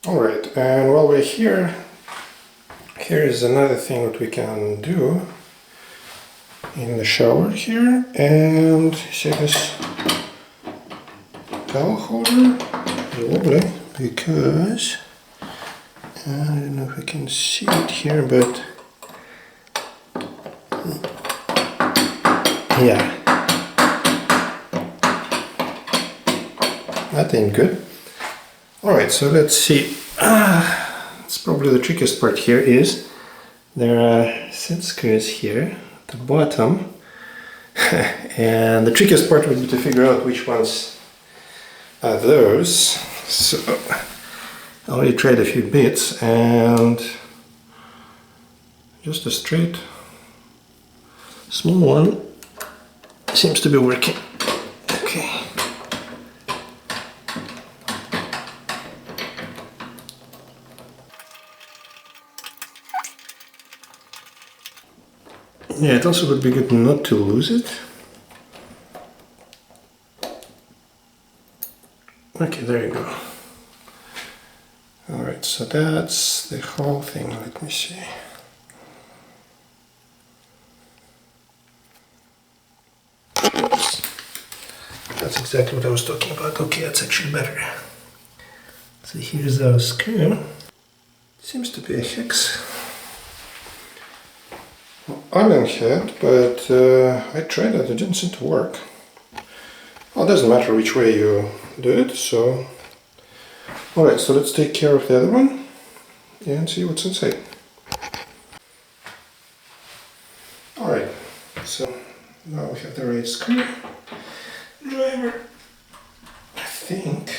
Alright, and while we're here, here's another thing that we can do in the shower here. And see this towel holder is wobbly because I don't know if I can see it here, but yeah, that ain't good. Alright, so let's see. It's probably the trickiest part here is there are set screws here at the bottom and the trickiest part would be to figure out which ones are those. So I already tried a few bits and just a straight small one seems to be working. Okay. Yeah, it also would be good not to lose it. Okay, there you go. Alright, so that's the whole thing. Let me see. Oops. That's exactly what I was talking about. Okay, that's actually better. So here's our screw. Seems to be a hex Allen head, but I tried it, it didn't seem to work. Well, it doesn't matter which way you do it, so... Alright, so let's take care of the other one and see what's inside. Alright, so now we have the right screw driver, I think.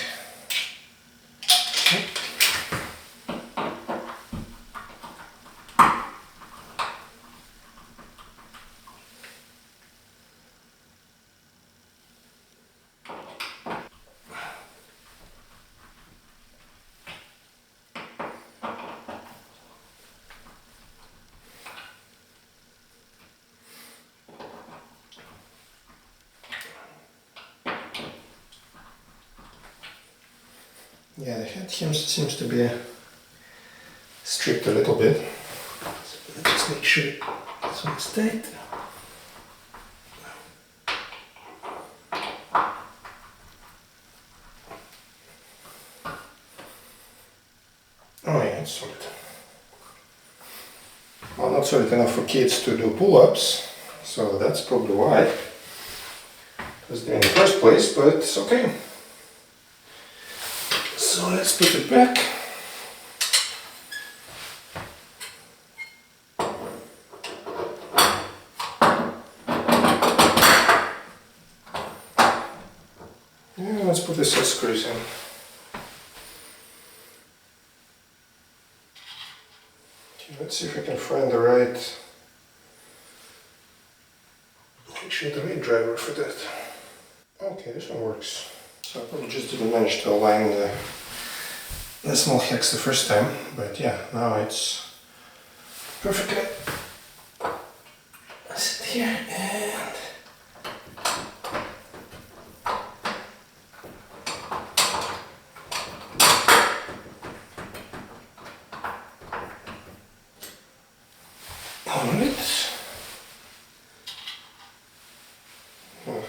Yeah, the head seems to be stripped a little bit. So let's just make sure this one's tight. Oh yeah, it's solid. Well, not solid enough for kids to do pull-ups, so that's probably why it was there in the first place, but it's okay. So let's put it back. Yeah, let's put the set screws in. Okay, let's see if I can find the right, actually the right driver for that. Okay, this one works. So I probably just didn't manage to align the small hex the first time, but yeah, now it's perfectly. Sit here and alright.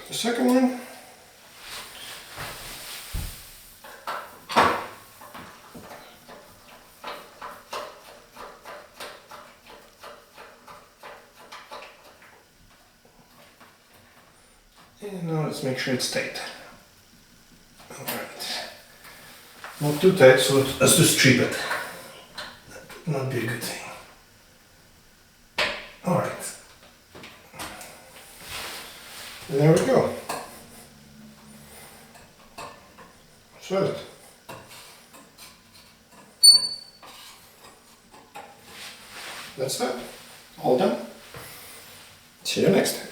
The second one. And now let's make sure it's tight. Alright. Not too tight, so let's just strip it. That would not be a good thing. Alright. There we go. Solid. That's that. All done. See you next time.